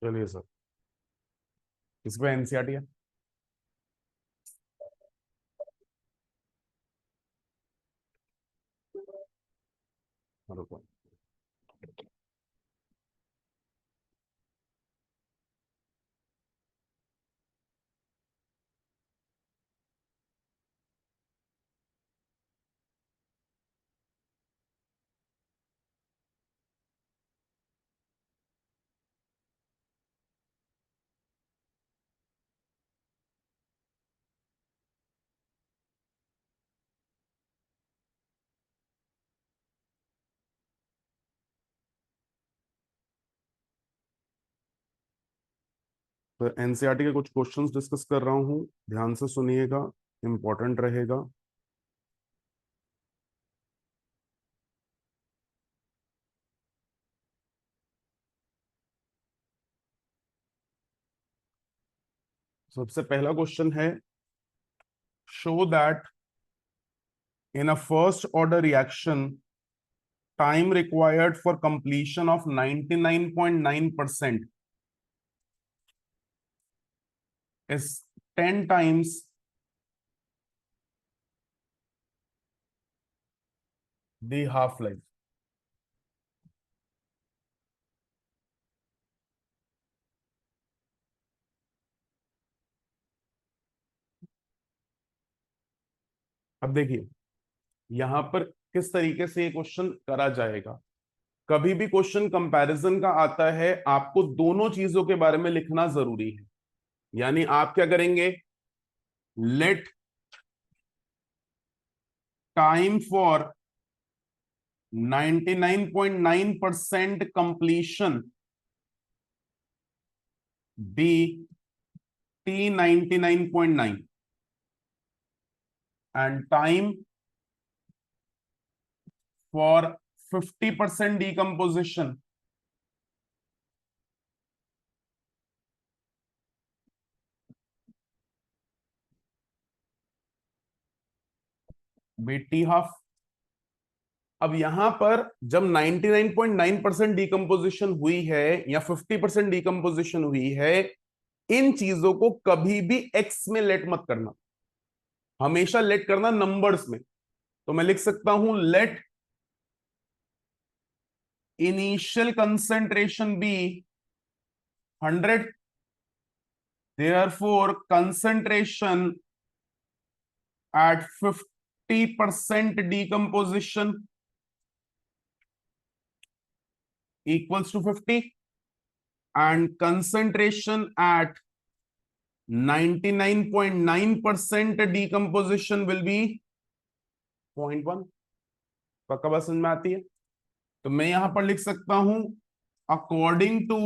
चलिए सर, इस पे एनसीईआरटी है। रुको। तो एनसीईआरटी के कुछ क्वेश्चंस डिस्कस कर रहा हूँ, ध्यान से सुनिएगा, इंपॉर्टेंट रहेगा। सबसे पहला क्वेश्चन है, show that in a first order reaction time required for completion of 99.9% is 10 times the half life। अब देखिए यहां पर किस तरीके से ये क्वेश्चन करा जाएगा। कभी भी क्वेश्चन कंपैरिजन का आता है, आपको दोनों चीजों के बारे में लिखना जरूरी है। यानी आप क्या करेंगे, let time for 99.9% completion be T99.9 and time for 50% decomposition be T half। अब यहां पर जब 99.9% डिकम्पोजिशन हुई है या 50% डिकम्पोजिशन हुई है, इन चीजों को कभी भी एक्स में लेट मत करना, हमेशा लेट करना नंबर्स में। तो मैं लिख सकता हूं let initial concentration be 100, therefore concentration at 50% decomposition equals to 50 and concentration at 99.9% decomposition will be 0.1। पक्का बात समझ में आती है? तो मैं यहां पर लिख सकता हूं according to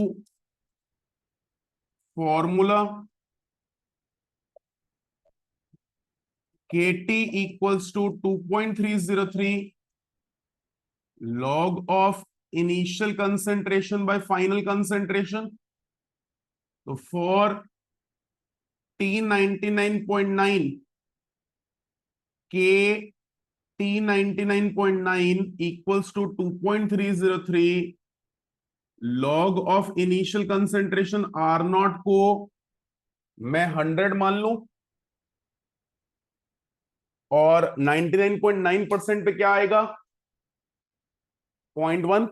formula KT equals to 2.303 log of initial concentration by final concentration। तो for T99.9 K T99.9 equals to 2.303 log of initial concentration R not को मैं 100 मान लूं और 99.9% पे क्या आएगा 0.1।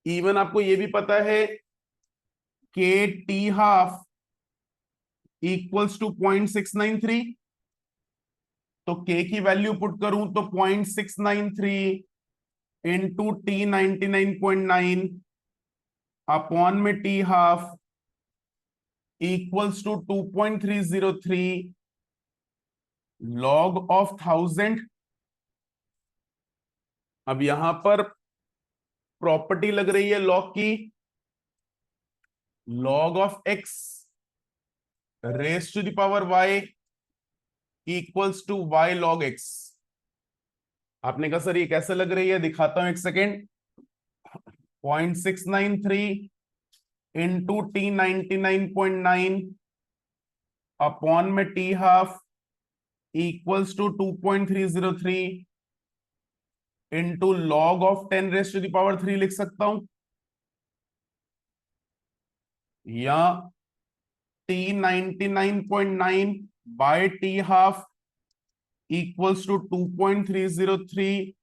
इवन आपको ये भी पता है के टी हाफ इक्वल्स टू 0.693, तो के की वैल्यू पुट करूं तो 0.693 इंटू T99.9 अपॉन में T half equals to 2.303 log of 1000। अब यहां पर प्रॉपर्टी लग रही है लॉग की, log of X raise to the power Y equals to Y log X. आपने कहा सर ये कैसे लग रही है, दिखाता हूं एक सेकेंड। 0.693 इंटू टी 99.9 अपॉन में T half equals to 2.303 into log of 10⁻³ लिख सकता हूं, या T 99.9 by T half equals to 2.303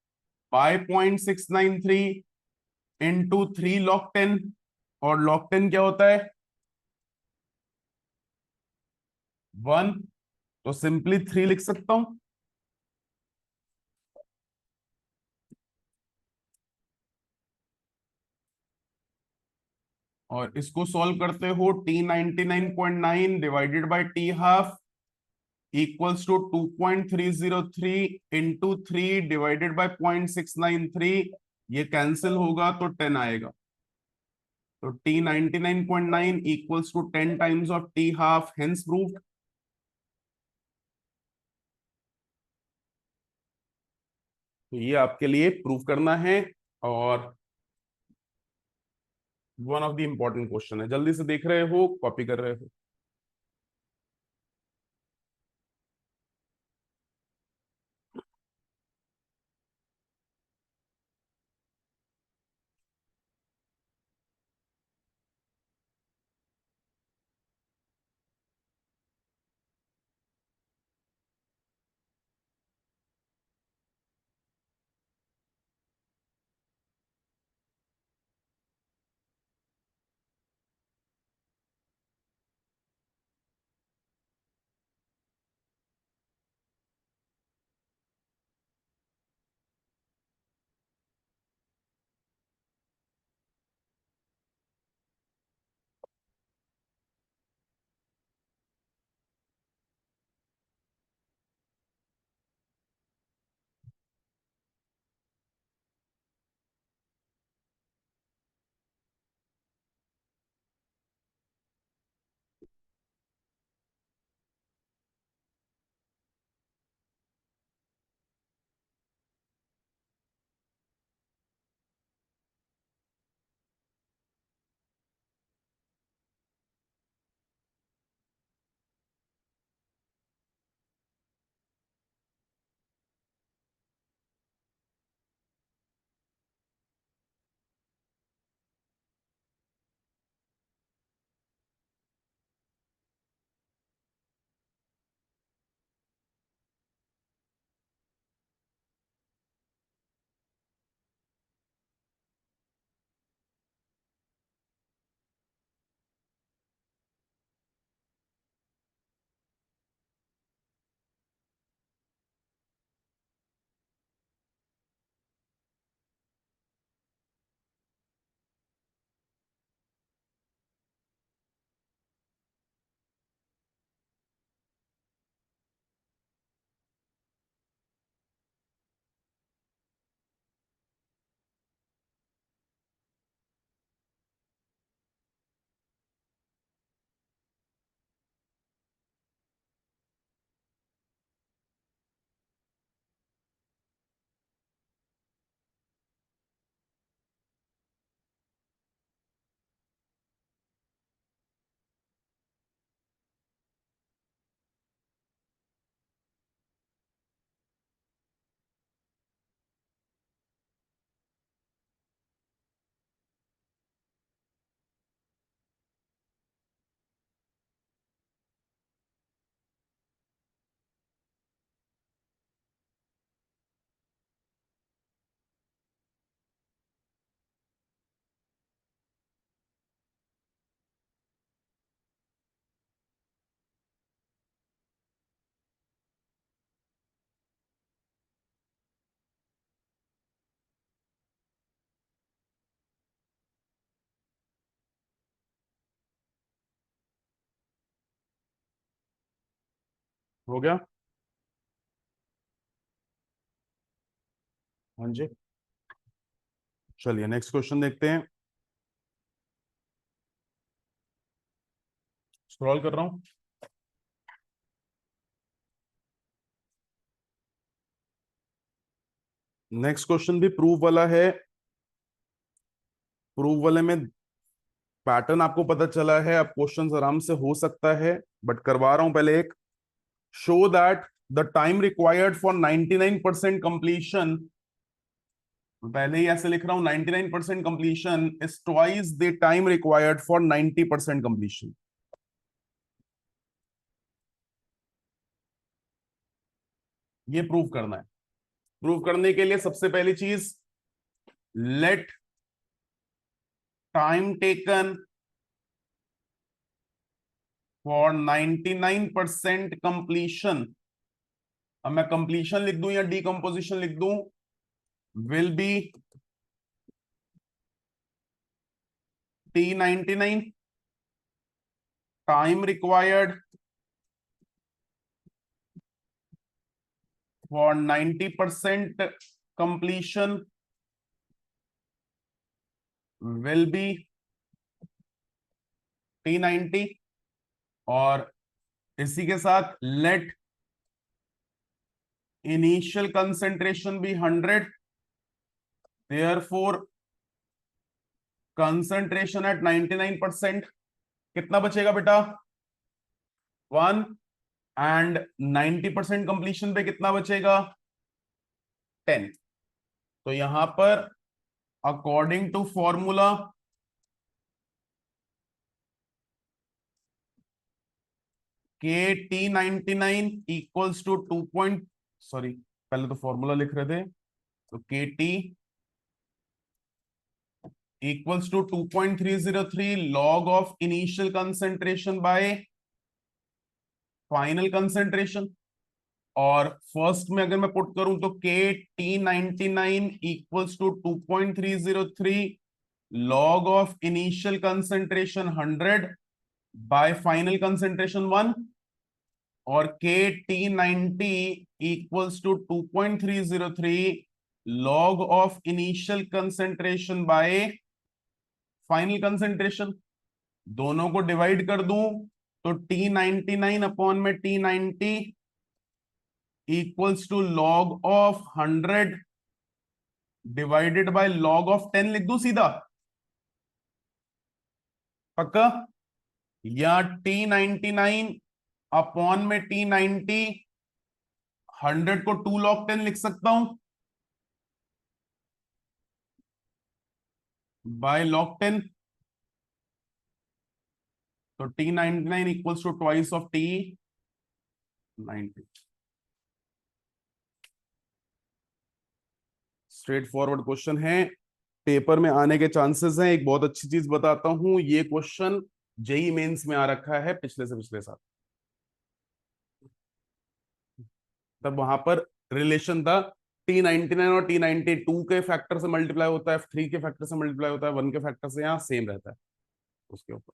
by 0.693 into 3 log 10। और log 10 क्या होता है? 1। तो सिंपली 3 लिख सकता हूं। और इसको सॉल्व करते हो, T 99.9 divided by T half equals to 2.303 into 3 divided by 0.693। ये कैंसिल होगा तो 10 आएगा। तो T 99.9 equals to 10 times of T half, hence proved. तो ये आपके लिए प्रूव करना है, और one of the important question है। जल्दी से देख रहे हो, कॉपी कर रहे हो? हो गया? हाँ जी। चलिए नेक्स्ट क्वेश्चन देखते हैं। स्क्रॉल कर रहा हूं। नेक्स्ट क्वेश्चन भी प्रूफ वाला है। प्रूफ वाले में पैटर्न आपको पता चला है, अब क्वेश्चंस आराम से हो सकता है, बट करवा रहा हूं पहले एक। Show that the time required for 99% completion, पहले ही ऐसे लिख रहा हूं, 99% completion is twice the time required for 90% completion. ये प्रूव करना है। प्रूव करने के लिए सबसे पहली चीज, let time taken for 99% completion, अब मैं कंप्लीशन लिख दूं या डीकंपोजिशन लिख दूं, will be T99 time required for 90% completion will be T90, और इसी के साथ लेट इनिशियल कंसेंट्रेशन भी 100, देयरफॉर कंसेंट्रेशन एट 99%, कितना बचेगा बेटा, 1, एंड 90% कंप्लीशन पे कितना बचेगा, 10। तो यहां पर अकॉर्डिंग टू फॉर्मूला के T99 equals to 2 point, sorry पहले तो फॉर्मूला लिख रहे थे, तो K T equals to 2.303 log of initial concentration by final concentration. और फर्स्ट में अगर मैं पुट करूं तो K T99 equals to 2.303 log of initial concentration 100 by final concentration 1, और K T90 equals to 2.303 log of initial concentration by final concentration. दोनों को divide कर दूं तो T99 अपॉन में T90 equals to log of 100 divided by log of 10 लिख दूं सीधा, पक्का? या T99 अपॉन में T90, 100 को 2 log 10 लिख सकता हूं बाय log 10, तो T99 equals to twice of T90। Straightforward question है, पेपर में आने के चांसेस हैं। एक बहुत अच्छी चीज बताता हूं, ये क्वेश्चन जेई मेंस में आ रखा है पिछले से पिछले साल, तब वहां पर रिलेशन था T99 और T92 के फैक्टर से मल्टीप्लाई होता है, F3 के फैक्टर से मल्टीप्लाई होता है, 1 के फैक्टर से, यहाँ सेम रहता है उसके ऊपर।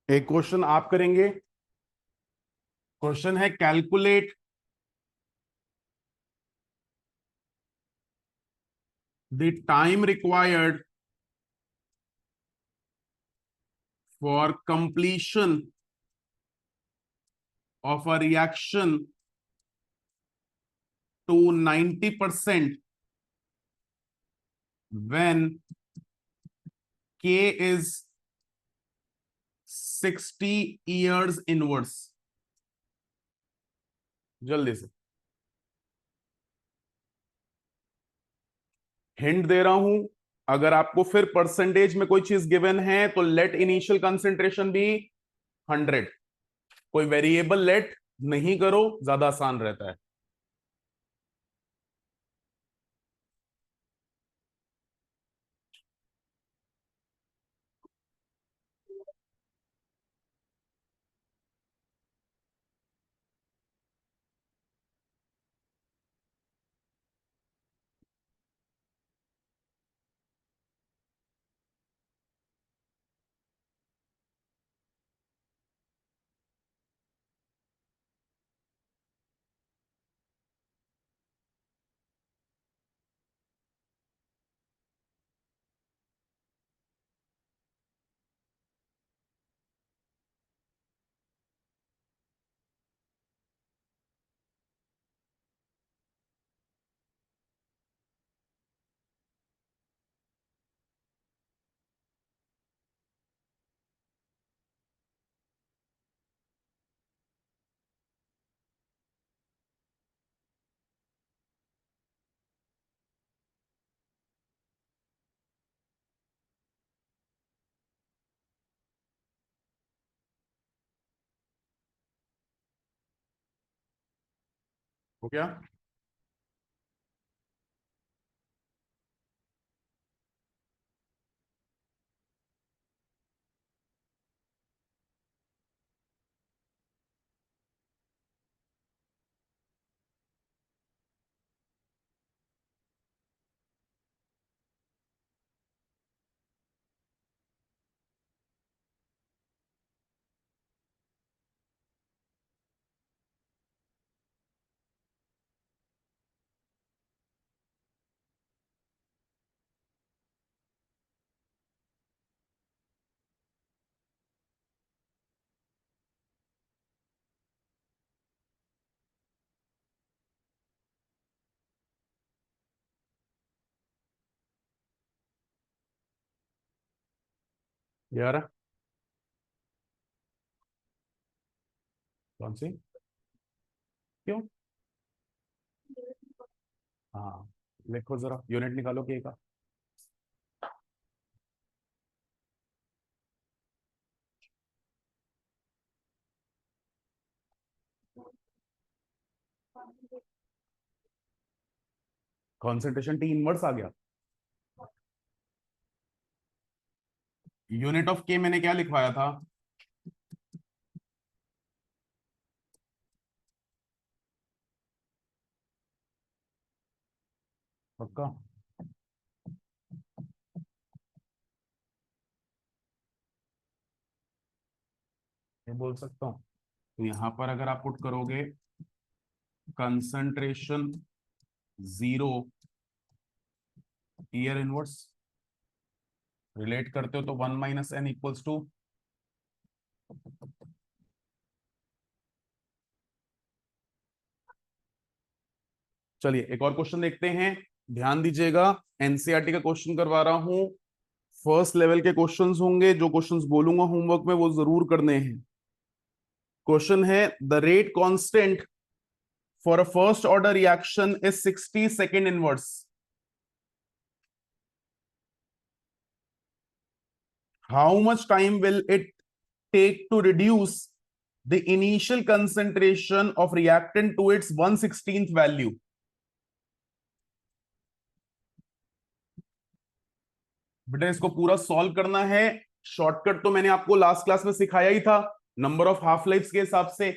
एक क्वेश्चन आप करेंगे। क्वेश्चन है calculate the time required for completion of a reaction to 90% when K is 60 years inwards। जल्दी से हिंट दे रहा हूं, अगर आपको फिर परसेंटेज में कोई चीज गिवन है तो लेट इनिशियल कंसेंट्रेशन भी 100। कोई वेरिएबल लेट नहीं करो, ज्यादा आसान रहता है। हो क्या? यार कौन सी? क्यों? हाँ, लिखो जरा, यूनिट निकालो के का। कॉन्सेंट्रेशन टी इनवर्स आ गया। यूनिट ऑफ के मैंने क्या लिखवाया था? पक्का? ये बोल सकता हूँ। तो यहां पर अगर आप पुट करोगे कंसंट्रेशन 0 ईयर इनवर्स, रिलेट करते हो तो 1 - n = 2। चलिए एक और क्वेश्चन देखते हैं। ध्यान दीजिएगा, एनसीईआरटी का क्वेश्चन करवा रहा हूं। फर्स्ट लेवल के क्वेश्चंस होंगे, जो क्वेश्चंस बोलूंगा होमवर्क में वो जरूर करने हैं। क्वेश्चन है the rate constant for a first order reaction is 60 second inverse. How much time will it take to reduce the initial concentration of reactant to its 1/16th value? बेटा इसको पूरा सॉल्व करना है। शॉर्टकट तो मैंने आपको last class में सिखाया ही था, नंबर ऑफ हाफ लाइफ्स के हिसाब से।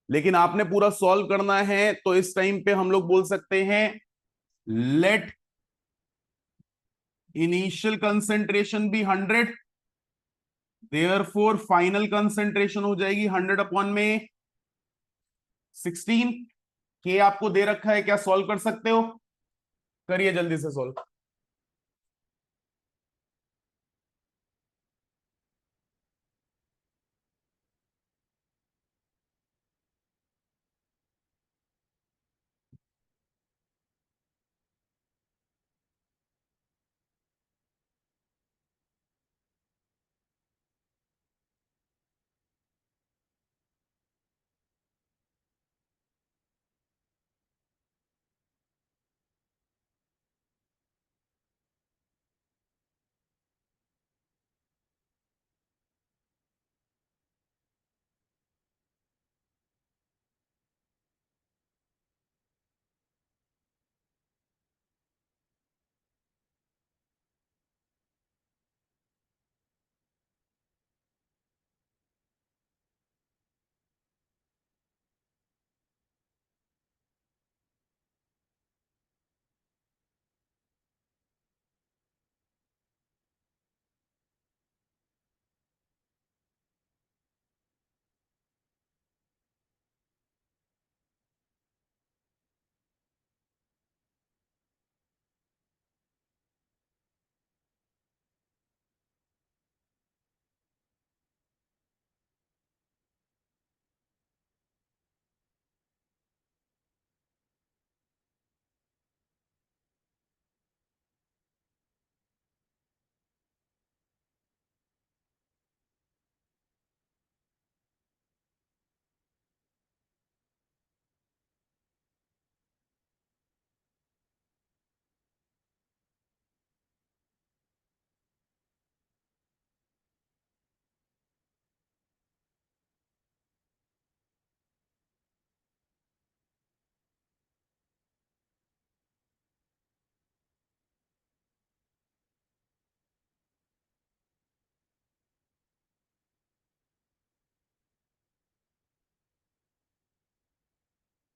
लेकिन आपने पूरा सॉल्व करना है तो इस टाइम पे हम लोग बोल सकते हैं let initial concentration be 100 therefore final concentration हो जाएगी 100 में 16। के आपको दे रखा है, क्या सॉल्व कर सकते हो? करिए जल्दी से सॉल्व।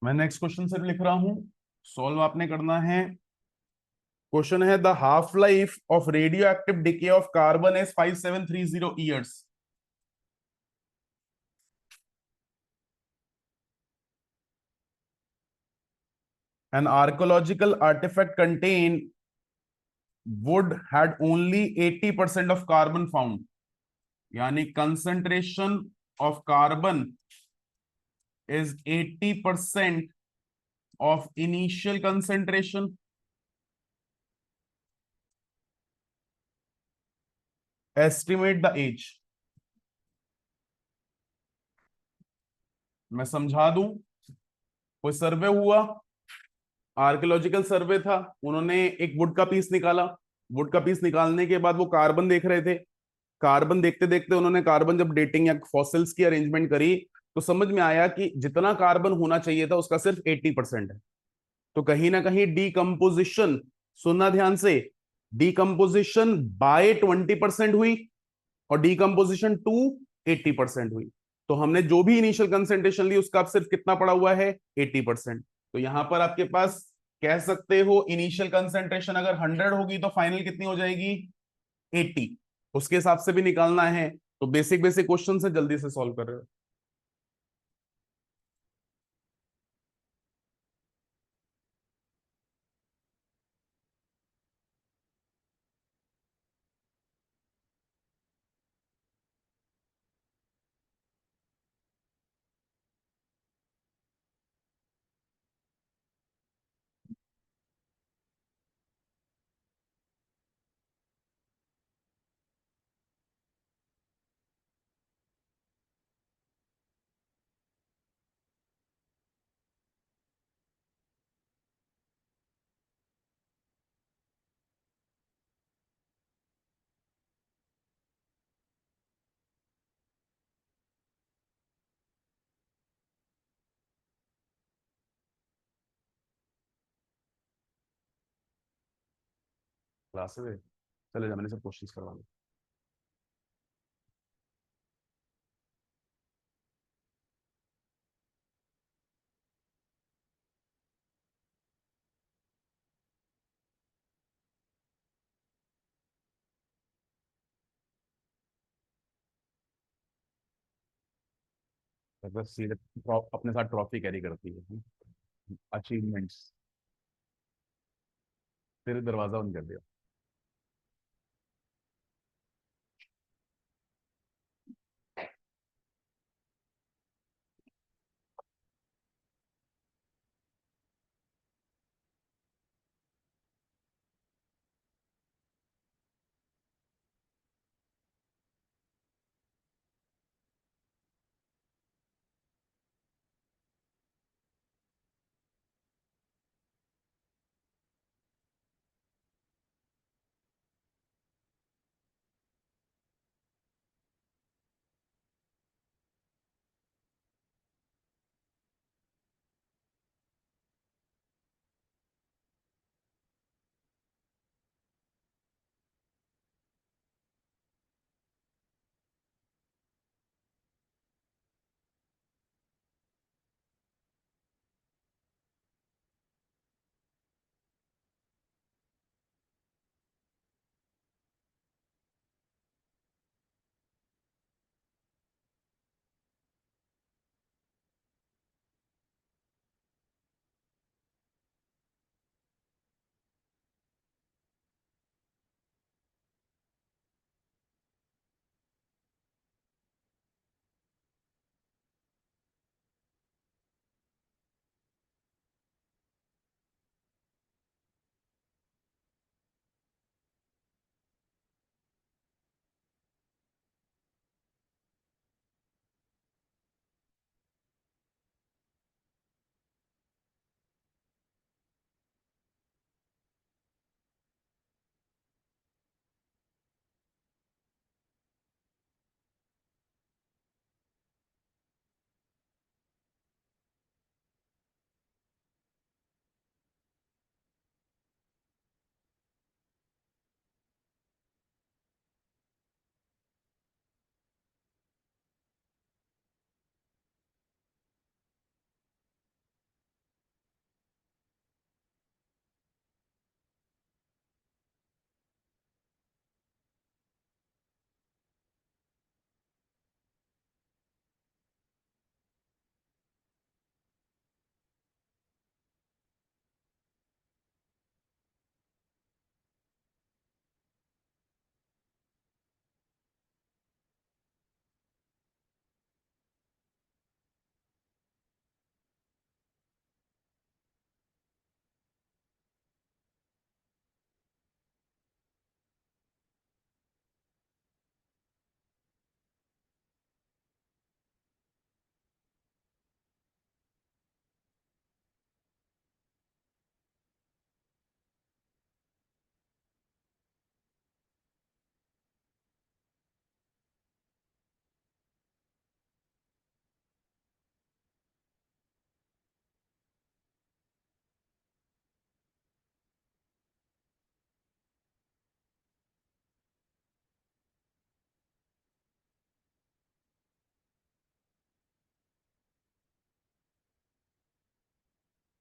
मैं नेक्स्ट क्वेश्चन सिर्फ लिख रहा हूं, सॉल्व आपने करना है। क्वेश्चन है, the half life of radio active decay of carbon is 5730 years. An archaeological artifact contain wood had only 80% of carbon found, यानी concentration of carbon is 80% of initial concentration. Estimate the age. मैं समझा दूं, कोई सर्वे हुआ, archaeological सर्वे था, उन्होंने एक would का पीस निकाला। वुड का पीस निकालने के बाद वो कार्बन देख रहे थे। कार्बन देखते देखते उन्होंने कार्बन जब डेटिंग या फॉसिल्स की अरेंजमेंट करी, तो समझ में आया कि जितना कार्बन होना चाहिए था उसका सिर्फ 80% है। तो कहीं ना कहीं डीकम्पोजिशन, सुनना ध्यान से, डीकम्पोजिशन बाय 20% हुई और डीकम्पोजिशन टू 80% हुई। तो हमने जो भी इनिशियल कंसेंट्रेशन ली उसका अब सिर्फ कितना पड़ा हुआ है, 80%। तो यहां पर आपके पास कह सकते हो इनिशियल कंसेंट्रेशन अगर 100 होगी तो फाइनल कितनी हो जाएगी, 80। उसके हिसाब से भी निकालना है। तो बेसिक बेसिक क्वेश्चन से जल्दी से सॉल्व कर रहे हो। क्लासेस चले जा, मैंने सब क्वेश्चंस करवा लो। बस सीधे अपने साथ ट्रॉफी कैरी करती है, अचीवमेंट्स। फिर दरवाजा बंद कर दिया।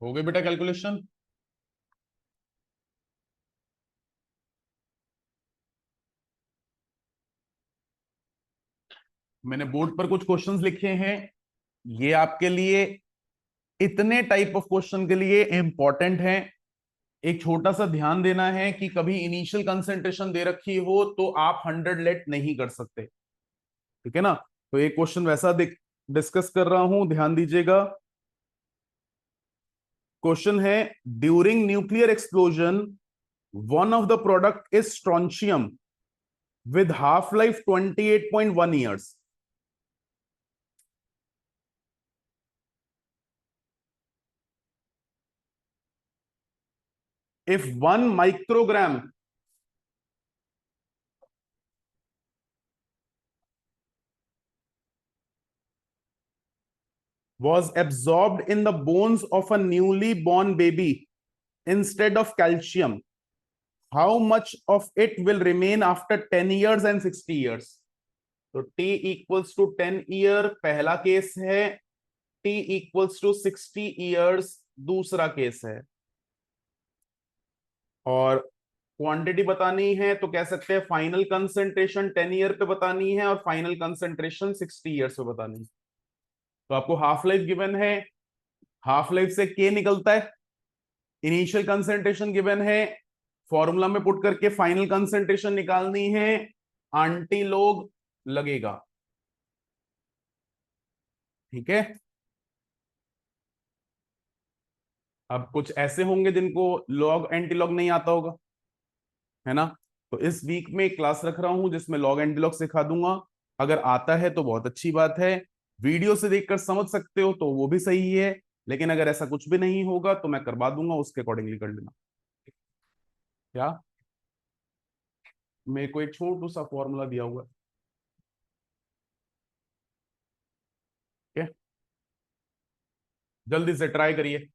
हो गई बेटा कैलकुलेशन? मैंने बोर्ड पर कुछ क्वेश्चंस लिखे हैं, ये आपके लिए इतने टाइप ऑफ क्वेश्चन के लिए इंपॉर्टेंट है। एक छोटा सा ध्यान देना है कि कभी इनिशियल कंसंट्रेशन दे रखी हो तो आप 100 लेट नहीं कर सकते, ठीक है ना। तो एक क्वेश्चन वैसा डिस्कस कर रहा हूं, ध्यान दीजिएगा। क्वेश्चन है, during nuclear explosion one of the product is strontium with half life 28.1 years. If 1 microgram was absorbed in the bones of a newly born baby instead of calcium, how much of it will remain after 10 years and 60 years? तो t equals to 10 year पहला case है, t equals to 60 years दूसरा case है। और quantity बतानी है तो कह सकते हैं फाइनल कंसंट्रेशन 10 ईयर पे बतानी है और फाइनल कंसंट्रेशन 60 ईयर्स पे बतानी है। तो आपको हाफ लाइफ गिवन है, हाफ लाइफ से के निकलता है, इनिशियल कंसंट्रेशन गिवन है, फॉर्मूला में पुट करके फाइनल कंसंट्रेशन निकालनी है, आंटी लोग लगेगा। ठीक है। अब कुछ ऐसे होंगे जिनको लॉग एंटी लॉग नहीं आता होगा, है ना। तो इस वीक में एक क्लास रख रहा हूं जिसमें लॉग एंटी लॉग सिखा दूंगा। अगर आता है तो बहुत अच्छी बात है, वीडियो से देखकर समझ सकते हो तो वो भी सही है, लेकिन अगर ऐसा कुछ भी नहीं होगा तो मैं करवा दूंगा, उसके अकॉर्डिंगली कर लेना। क्या, मेरे को एक छोटू सा फॉर्मूला दिया हुआ है। ठीक है, जल्दी से ट्राई करिए।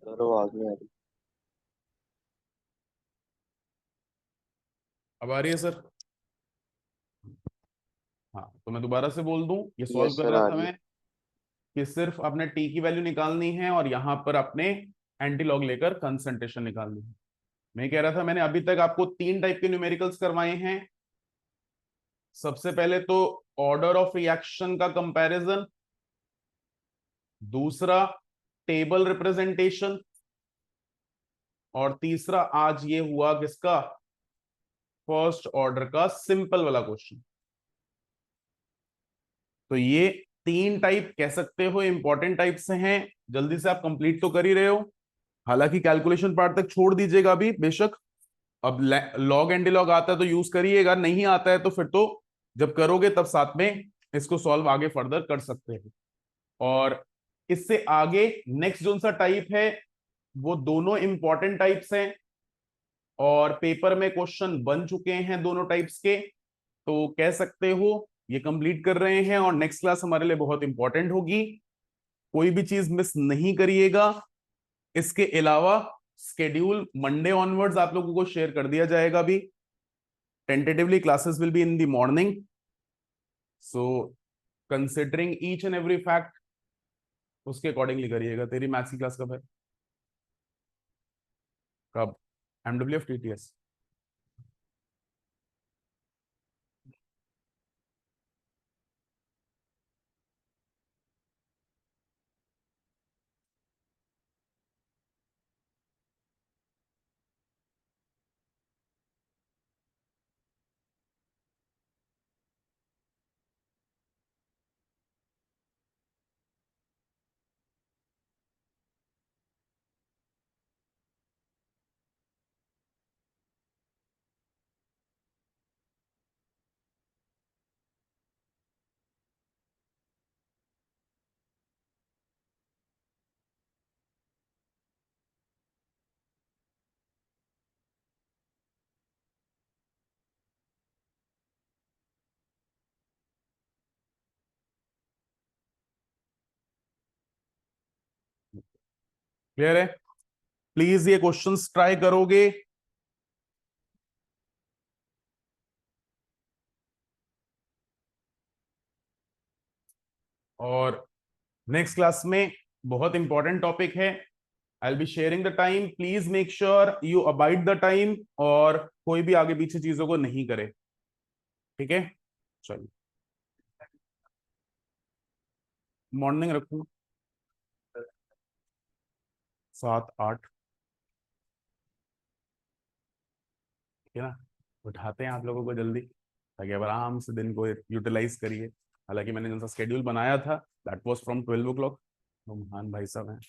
सर आवाज नहीं आ रही। अब आ रही है सर? हाँ, तो मैं दोबारा से बोल दूं, ये सॉल्व यस कर सर, रहा आ था रही है। मैं कि सिर्फ अपने टी की वैल्यू निकालनी है और यहां पर अपने एंटी लॉग लेकर कंसंट्रेशन निकालनी है। मैं कह रहा था मैंने अभी तक आपको तीन टाइप के न्यूमेरिकल्स करवाए हैं। सबसे पहले तो ऑर्डर ऑफ रिएक्शन का कंपैरिजन, दूसरा टेबल रिप्रेजेंटेशन, और तीसरा आज ये हुआ किसका, फर्स्ट ऑर्डर का सिंपल वाला क्वेश्चन। तो ये तीन टाइप कह सकते हो इंपॉर्टेंट टाइप से हैं। जल्दी से आप कंप्लीट तो कर ही रहे हो, हालांकि कैलकुलेशन पार्ट तक छोड़ दीजिएगा अभी बेशक। अब लॉग एंड लॉग आता है तो यूज करिएगा, नहीं आता है तो फिर तो जब करोगे तब साथ में इसको सॉल्व आगे फर्दर कर सकते हैं। और इससे आगे नेक्स्ट जो सा टाइप है वो दोनों इंपॉर्टेंट टाइप्स हैं और पेपर में क्वेश्चन बन चुके हैं दोनों टाइप्स के। तो कह सकते हो ये कंप्लीट कर रहे हैं और नेक्स्ट क्लास हमारे लिए बहुत इंपॉर्टेंट होगी। कोई भी चीज मिस नहीं करिएगा। इसके अलावा स्केड्यूल मंडे ऑनवर्ड्स आप लोगों को शेयर कर दिया जाएगा अभी। Tentatively classes will be in the morning, so considering each and every fact उसके अकॉर्डिंगली करिएगा। तेरी मैथ्स की क्लास कब है? कब? MW F TTS? क्लियर है? प्लीज ये क्वेश्चंस ट्राई करोगे? और नेक्स्ट क्लास में बहुत इंपॉर्टेंट टॉपिक है। I will be sharing the time, please make sure you abide the time और कोई भी आगे पीछे चीजों को नहीं करे। ठीक है, चलिए मॉर्निंग रखूँ 7-8, ठीक है ना? उठाते हैं आप लोगों को जल्दी ताकि अब आराम से दिन को यूटिलाइज करिए। हालांकि मैंने जैसा स्केड्यूल बनाया था दैट वाज फ्रॉम 12 o'clock। तो महान भाई साहब हैं।